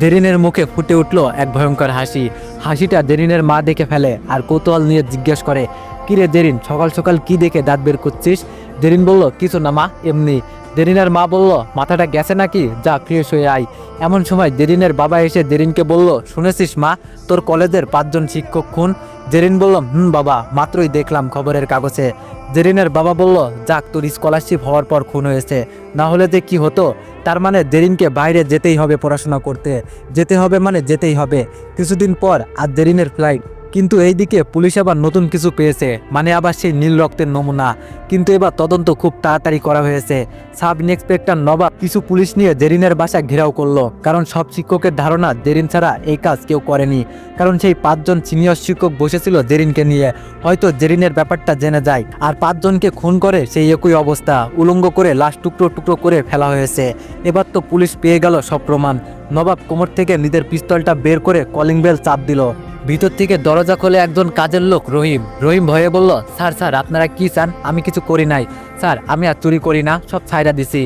জেরিনের মুখে ফুটে উঠল এক ভয়ঙ্কর হাসি। হাসিটা জেরিনের মা দেখে ফেলে আর কৌতূহল নিয়ে জিজ্ঞেস করে, কিরে জেরিন, সকাল সকাল কি দেখে দাঁত বের করছিস? জেরিন বলল, কিছু না মা, এমনি। জেরিনের মা বলল, মাথাটা গেছে নাকি, যা ফ্রেশ হয়ে আয়। এমন সময় জেরিনের বাবা এসে জেরিনকে বলল, শুনেছিস মা, তোর কলেজের 5 জন শিক্ষক খুন? জেরিন বলল, বাবা, মাত্রই দেখলাম খবরের কাগজে। জেরিনের বাবা বলল, যাক, তোর স্কলারশিপ হওয়ার পর খুন হয়েছে, না হলে যে কি হতো। তার মানে জেরিনকে বাইরে যেতেই হবে পড়াশোনা করতে, যেতে হবে মানে যেতেই হবে। কিছুদিন পর আর জেরিনের ফ্লাইট। কিন্তু এইদিকে পুলিশ আবার নতুন কিছু পেয়েছে, মানে আবার সেই নীল রক্তের নমুনা। কিন্তু এবার তদন্ত খুব তাড়াতাড়ি করা হয়েছে। সাব ইন্সপেক্টর নবাব কিছু পুলিশ নিয়ে জেরিনের বাসা ঘেরাও করলো, কারণ সব শিক্ষকের ধারণা জেরিন ছাড়া এই কাজ কেউ করেনি। কারণ সেই 5 জন সিনিয়র শিক্ষক বসেছিল জেরিনকে নিয়ে, হয়তো জেরিনের ব্যাপারটা জেনে যায়। আর 5 জনকে খুন করে সেই একই অবস্থা, উলঙ্গ করে লাশ টুকরো টুকরো করে ফেলা হয়েছে। এবার তো পুলিশ পেয়ে গেল সব প্রমাণ। নবাব কোমর থেকে নিজের পিস্তলটা বের করে কলিং বেল চাপ দিল। ভিতর থেকে দরজা খোলে একজন কাজের লোক রহিম। রহিম ভয়ে বলল, স্যার স্যার, আপনারা কি চান? আমি কিছু করি নাই স্যার, আমি আর চুরি করি না, সব ছাইরা দিছি।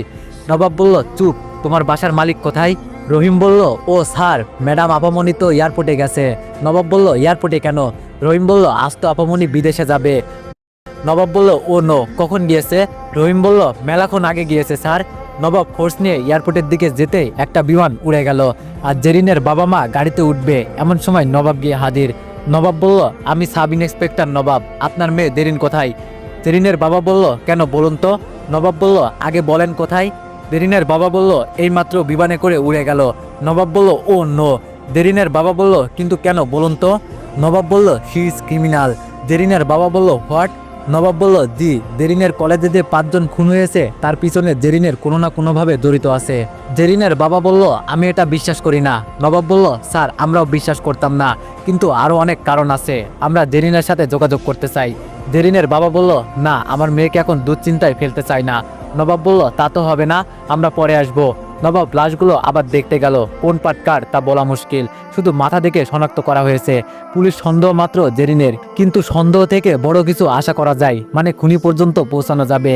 নবাব বলল, চুপ, তোমার বাসার মালিক কোথায়? রহিম বলল, ও স্যার, ম্যাডাম আপামনি তো এয়ারপোর্টে গেছে। নবাব বলল, এয়ারপোর্টে কেন? রহিম বলল, আজ তো আপামনি বিদেশে যাবে। নবাব বলল, ও নো, কখন গিয়েছে? রহিম বলল, মেলাক্ষণ আগে গিয়েছে স্যার। নবাব ফোর্স নিয়ে এয়ারপোর্টের দিকে যেতে একটা বিমান উড়ে গেল, আর জেরিনের বাবা মা গাড়িতে উঠবে। এমন সময় নবাব গিয়ে হাজির। নবাব বলল, আমি সাব ইন্সপেক্টর নবাব, আপনার মেয়ে জেরিন কোথায়? জেরিনের বাবা বলল, কেন বলুন তো? নবাব বলল, আগে বলেন কোথায়? জেরিনের বাবা বলল, এইমাত্র বিমানে করে উড়ে গেল। নবাব বলল, ও নো। জেরিনের বাবা বলল, কিন্তু কেন বলুন তো? নবাব বলল, হি ইজ ক্রিমিনাল। জেরিনের বাবা বলল, হোয়াট? নবাব বলল, জি, জেরিনের কলেজে যে 5 জন খুন হয়েছে তার পিছনে জেরিনের কোনো না কোনোভাবে জড়িত আছে। জেরিনের বাবা বলল, আমি এটা বিশ্বাস করি না। নবাব বলল, স্যার, আমরাও বিশ্বাস করতাম না, কিন্তু আরও অনেক কারণ আছে, আমরা জেরিনের সাথে যোগাযোগ করতে চাই। জেরিনের বাবা বলল, না, আমার মেয়েকে এখন দুশ্চিন্তায় ফেলতে চাই না। নবাব বলল, তা তো হবে না, আমরা পরে আসবো। নবাব লাশগুলো আবার দেখতে গেল, কোন পাট কার তা বলা মুশকিল, শুধু মাথা দেখে শনাক্ত করা হয়েছে। পুলিশ সন্দেহ মাত্র জেরিনের, কিন্তু সন্দেহ থেকে বড় কিছু আশা করা যায়, মানে খুনি পর্যন্ত পৌঁছানো যাবে।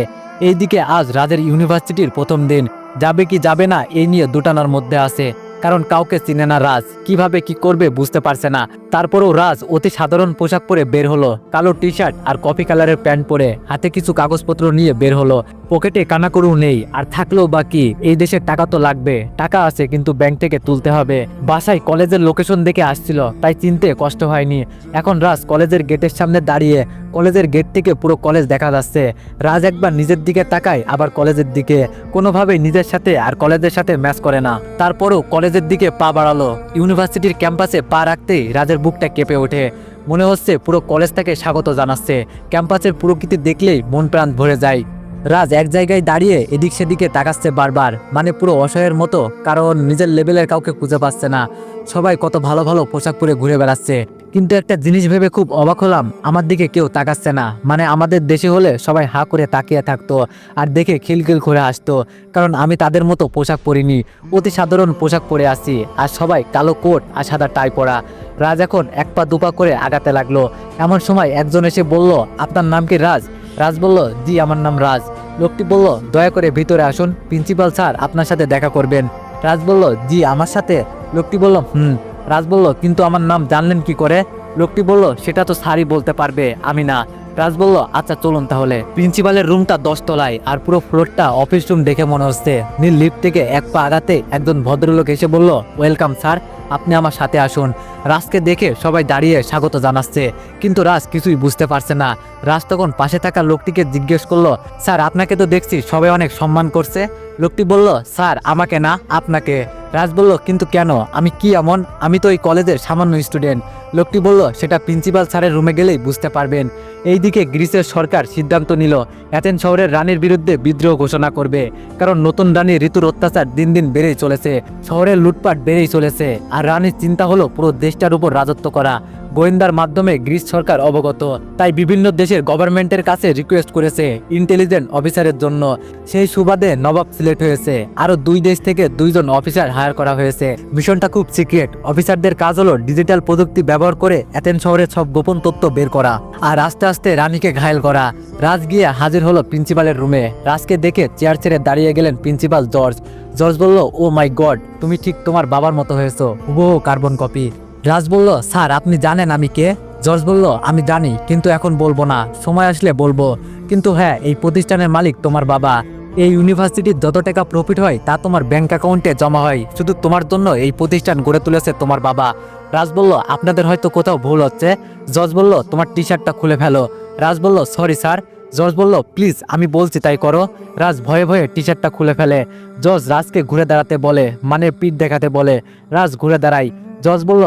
এইদিকে আজ রাজের ইউনিভার্সিটির প্রথম দিন, যাবে কি যাবে না এই নিয়ে দুটানার মধ্যে আছে। কারণ কাউকে চিনে না রাজ, কিভাবে কি করবে বুঝতে পারছে না। তারপরেও রাজ অতি সাধারণ পোশাক পরে বের হলো, কালো টি শার্ট আর কফি কালারের প্যান্ট পরে, হাতে কিছু কাগজপত্র নিয়ে বের হলো। পকেটে কানাকড়ু নেই, আর থাকলেও বাকি, এই দেশের টাকা তো লাগবে। টাকা আছে কিন্তু ব্যাংক থেকে তুলতে হবে। বাসায় কলেজের লোকেশন দেখে আসছিল, তাই চিনতে কষ্ট হয়নি। এখন রাজ কলেজের গেটের সামনে দাঁড়িয়ে, কলেজের গেট থেকে পুরো কলেজ দেখা যাচ্ছে। রাজ একবার নিজের দিকে তাকায়, আবার কলেজের দিকে, কোনোভাবেই নিজের সাথে আর কলেজের সাথে ম্যাচ করে না। তারপরও কলেজের দিকে পা বাড়ালো। ইউনিভার্সিটির ক্যাম্পাসে পা রাখতেই রাজের বুকটা কেঁপে ওঠে। মনে হচ্ছে পুরো কলেজ তাকে স্বাগত জানাচ্ছে। ক্যাম্পাসের প্রকৃতি দেখলেই মন প্রাণ ভরে যায়। রাজ এক জায়গায় দাঁড়িয়ে এদিক সেদিকে তাকাচ্ছে বারবার, মানে পুরো অসহায়ের মতো, কারণ নিজের লেভেলের কাউকে খুঁজে পাচ্ছে না। সবাই কত ভালো ভালো পোশাক পরে ঘুরে বেড়াচ্ছে, কিন্তু একটা জিনিস ভেবে খুব অবাক হলাম, আমার দিকে কেউ তাকাচ্ছে না। মানে আমাদের দেশে হলে সবাই হা করে তাকিয়ে থাকতো আর দেখে খিলখিল করে আসতো, কারণ আমি তাদের মতো পোশাক পরিনি, অতি সাধারণ পোশাক পরে আসি, আর সবাই কালো কোট আর সাদা টাই পরা। রাজ এখন এক পা দুপা করে আগাতে লাগলো। এমন সময় একজন এসে বলল, আপনার নাম কি রাজ? রাজ বলল, জি, আমার নাম রাজ। লোকটি বলল, দয়া করে ভিতরে আসুন, প্রিন্সিপাল স্যার আপনার সাথে দেখা করবেন। রাজ বলল, জি, আমার সাথে? লোকটি বলল, রাজ বলল, কিন্তু আমার নাম জানলেন কি করে? লোকটি বলল, সেটা তো স্যারই বলতে পারবে, আমি না। রাজ বলল, আচ্ছা চলুন তাহলে। প্রিন্সিপালের রুমটা 10 তলায়, আর পুরো ফ্লোরটা অফিস রুম দেখে মনে হচ্ছে। নীল লিফট থেকে এক পা আগাতে একজন ভদ্রলোক এসে বলল, ওয়েলকাম স্যার, আপনি আমার সাথে আসুন। রাজকে দেখে সবাই দাঁড়িয়ে স্বাগত জানাচ্ছে, কিন্তু রাজ কিছুই বুঝতে পারছে না। রাজ তখন পাশে থাকা লোকটিকে জিজ্ঞেস করলো, স্যার, আপনাকে তো দেখছি সবাই অনেক সম্মান করছে। লোকটি বলল, স্যার, আমাকে না, আপনাকে। রাজ বলল, কিন্তু কেন, আমি কি এমন? আমি তো এই কলেজের সামান্য স্টুডেন্ট। লোকটি বলল, সেটা প্রিন্সিপাল স্যারের রুমে গেলেই বুঝতে পারবেন। এইদিকে গ্রিসের সরকার সিদ্ধান্ত নিল অ্যাথেন্স শহরের রানীর বিরুদ্ধে বিদ্রোহ ঘোষণা করবে, কারণ নতুন রানী ঋতুর অত্যাচার দিন দিন বেড়েই চলেছে, শহরের লুটপাট বেড়েই চলেছে। আর রানীর চিন্তা হলো পুরো দেশটার উপর রাজত্ব করা। গোয়েন্দার মাধ্যমে গ্রিস সরকার অবগত, তাই বিভিন্ন দেশের গভর্নমেন্টের কাছে রিকোয়েস্ট করেছে ইন্টেলিজেন্ট অফিসারের জন্য। সেই সুবাদে নবাব সিলেক্ট হয়েছে। আরো 2 দেশ থেকে 2 জন অফিসার হায়ার করা হয়েছে। মিশনটা খুব সিক্রেট। অফিসারদের কাজ হলো ডিজিটাল প্রযুক্তি ব্যবহার করে এথেন্স শহরের সব গোপন তথ্য বের করা আর আস্তে আস্তে রানীকে ঘায়েল করা। রাজ গিয়ে হাজির হলো প্রিন্সিপালের রুমে। রাজকে দেখে চেয়ার ছেড়ে দাঁড়িয়ে গেলেন প্রিন্সিপাল জর্জ। জর্জ বলল, ও মাই গড, তুমি ঠিক তোমার বাবার মতো হয়েছো, হুবহু কার্বন কপি। রাজ বলল, স্যার আপনি জানেন আমি কে? জর্জ বলল, আমি জানি, কিন্তু এখন বলবো না, সময় আসলে বলবো। কিন্তু হ্যাঁ, এই প্রতিষ্ঠানের মালিক তোমার বাবা। এই ইউনিভার্সিটির যত টাকা প্রফিট হয় তা তোমার ব্যাংক অ্যাকাউন্টে জমা হয়। শুধু তোমার জন্য এই প্রতিষ্ঠান গড়ে তুলেছে তোমার বাবা। রাজ বলল, আপনাদের হয়তো কোথাও ভুল হচ্ছে। জর্জ বলল, তোমার টি শার্টটা খুলে ফেলো। রাজ বলল, সরি স্যার। জর্জ বলল, প্লিজ আমি বলছি তাই করো। রাজ ভয়ে ভয়ে টি শার্টটা খুলে ফেলে। জর্জ রাজকে ঘুরে দাঁড়াতে বলে, মানে পিঠ দেখাতে বলে। রাজ ঘুরে দাঁড়ায়। জর্জ বলল,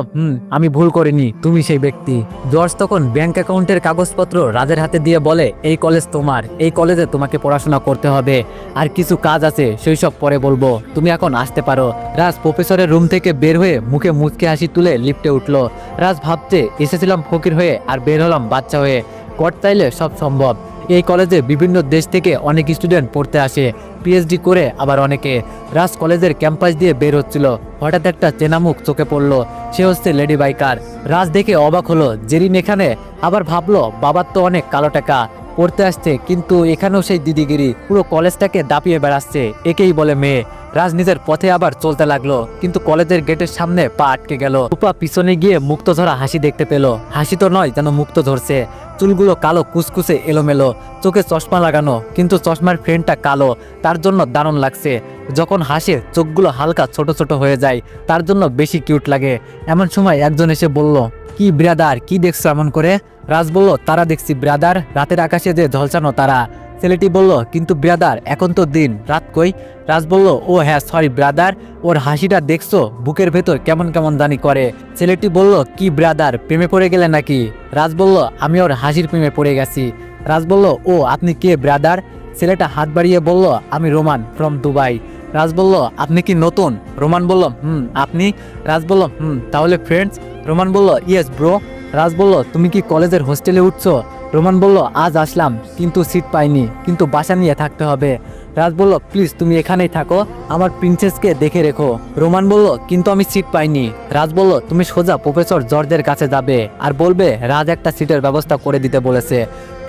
আমি ভুল করিনি, তুমি সেই ব্যক্তি। জর্জ তখন ব্যাংক অ্যাকাউন্টের কাগজপত্র রাজের হাতে দিয়ে বলে, এই কলেজ তোমার, এই কলেজে তোমাকে পড়াশোনা করতে হবে, আর কিছু কাজ আছে সেই সব পরে বলবো, তুমি এখন আসতে পারো। রাজ প্রফেসরের রুম থেকে বের হয়ে মুখে মুচকে হাসি তুলে লিফটে উঠলো। রাজ ভাবছে, এসেছিলাম ফকির হয়ে আর বের হলাম বাচ্চা হয়ে। গড চাইলে সব সম্ভব। এই কলেজে বিভিন্ন দেশ থেকে অনেক স্টুডেন্ট পড়তে আসে, পিএইচডি করে আবার অনেকে। রাজ কলেজের ক্যাম্পাস দিয়ে বের হচ্ছিল, হঠাৎ একটা চেনা মুখ চোখে পড়লো। সে হচ্ছে লেডি বাইকার। রাজ দেখে অবাক হলো, জেরিন এখানে। আবার ভাবলো, বাবার তো অনেক কালো টাকা, পড়তে আসছে, কিন্তু এখানেও সেই দিদিগিরি, পুরো কলেজটাকে দাপিয়ে বেড়াচ্ছে, একেই বলে মেয়ে। রাজ নিজের পথে আবার চলতে লাগলো, কিন্তু কলেজের গেটের সামনে পা আটকে গেল। রূপা পিছনে গিয়ে মুক্ত ঝরা হাসি দেখতে পেল। হাসি তো নয়, যেন মুক্ত ঝরছে। চুলগুলো কালো কুচকুচে এলোমেলো, চোখে চশমা লাগানো, কিন্তু চশমার ফ্রেমটা কালো, তার জন্য দারুণ লাগছে। যখন হাসে চোখগুলো হালকা ছোট ছোট হয়ে যায়, তার জন্য বেশি কিউট লাগে। এমন সময় একজন এসে বলল, কি ব্রাদার, কি দেখছো এমন করে? রাজ বলল, তারা দেখছি ব্রাদার, রাতের আকাশে যে ঝলসানো তারা। ছেলেটি বলল, কিন্তু ব্রাদার এখন তো দিন, রাত কই? রাজ বলল, ও হ্যাঁ সরি ব্রাদার, ওর হাসিটা দেখছো, বুকের ভেতর কেমন কেমন জানি করে। ছেলেটি বলল, কি ব্রাদার, প্রেমে পড়ে গেলে নাকি? রাজ বলল, আমি ওর হাসির প্রেমে পড়ে গেছি। রাজ বলল, ও আপনি কে ব্রাদার? ছেলেটা হাত বাড়িয়ে বলল, আমি রোমান ফ্রম দুবাই। রাজ বলল, আপনি কি নতুন? রোমান বলল, আপনি? রাজ বলল, তাহলে ফ্রেন্ডস? রোমান বলল, ইয়েস ব্রো। রাজ বলল, তুমি কি কলেজের হোস্টেলে উঠছো? রোমান বলল, আজ আসলাম, কিন্তু সিট পাইনি, কিন্তু বাসা নিয়ে থাকতে হবে। রাজ বলল, প্লিজ তুমি এখানেই থাকো, আমার প্রিন্সেসকে দেখে রেখো। রোমান বলল, কিন্তু আমি সিট পাইনি। রাজ বলল, তুমি সোজা প্রফেসর জর্জের কাছে যাবে আর বলবে রাজ একটা সিটের ব্যবস্থা করে দিতে বলেছে।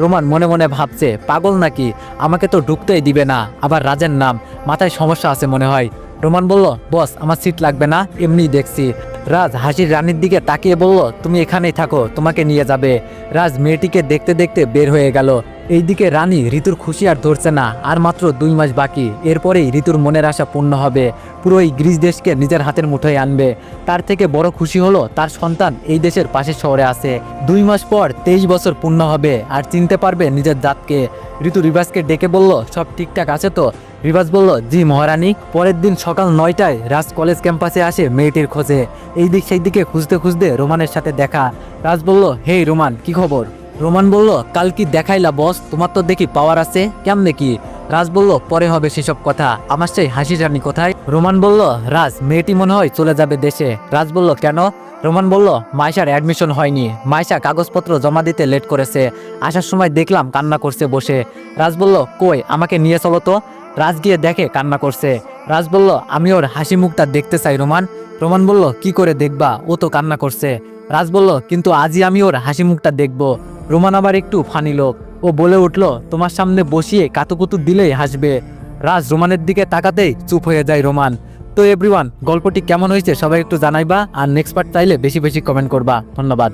রোমান মনে মনে ভাবছে, পাগল নাকি, আমাকে তো ঢুকতেই দিবে না, আবার রাজের নাম, মাথায় সমস্যা আছে মনে হয়। রোমান বলল, বস আমার সিট লাগবে না, এমনিই দেখছি। রাজ হাসির রানীর দিকে তাকিয়ে বলল, তুমি এখানেই থাকো, তোমাকে নিয়ে যাবে। রাজ মেয়েটিকে দেখতে দেখতে বের হয়ে গেল। এইদিকে রানী ঋতুর খুশি আর ধরছে না। আর মাত্র 2 মাস বাকি, এরপরেই ঋতুর মনের আশা পূর্ণ হবে, পুরো এই গ্রিস দেশকে নিজের হাতের মুঠোয় আনবে। তার থেকে বড় খুশি হলো তার সন্তান এই দেশের পাশের শহরে আছে। 2 মাস পর 23 বছর পূর্ণ হবে আর চিনতে পারবে নিজের জাতকে। ঋতু রিবাজকে ডেকে বলল, সব ঠিকঠাক আছে তো? রিবাজ বলল, জি মহারানী। পরের দিন সকাল 9টায় রাজ কলেজ ক্যাম্পাসে আসে মেয়েটির খোঁজে। এই দিক সেই দিকে খুঁজতে খুঁজতে রোমানের সাথে দেখা। রাজ বলল, হেই রোমান, কি খবর? রোমান বলল, কাল কি দেখাইলা বস, তোমার তো দেখি পাওয়ার আছে, কেমনে কি? রাজ বলল, পরে হবে সেসব কথা, আমার সেই হাসি রানী কোথায়? রোমান বলল, রাজ মেয়েটি মনে হয় চলে যাবে দেশে। রাজ বলল, কেন? রোমান বলল, মাইশার অ্যাডমিশন হয়নি, মাইশা কাগজপত্র জমা দিতে লেট করেছে, আসার সময় দেখলাম কান্না করছে বসে। রাজ বলল, কই আমাকে নিয়ে চলো তো। রাজ গিয়ে দেখে কান্না করছে। রাজ বলল, আমি ওর হাসি মুখটা দেখতে চাই রোমান। রোমান বলল, কি করে দেখবা, ও তো কান্না করছে। রাজ বলল, কিন্তু আজই আমি ওর হাসি মুখটা দেখব। রোমান আবার একটু ফানি লোক, ও বলে উঠল, তোমার সামনে বসিয়ে কাতুকুতু দিলেই হাসবে। রাজ রোমানের দিকে তাকাতেই চুপ হয়ে যায় রোমান। তো এভরিওয়ান, গল্পটি কেমন হয়েছে সবাই একটু জানাইবা, আর নেক্সট পার্ট চাইলে বেশি বেশি কমেন্ট করবা। ধন্যবাদ।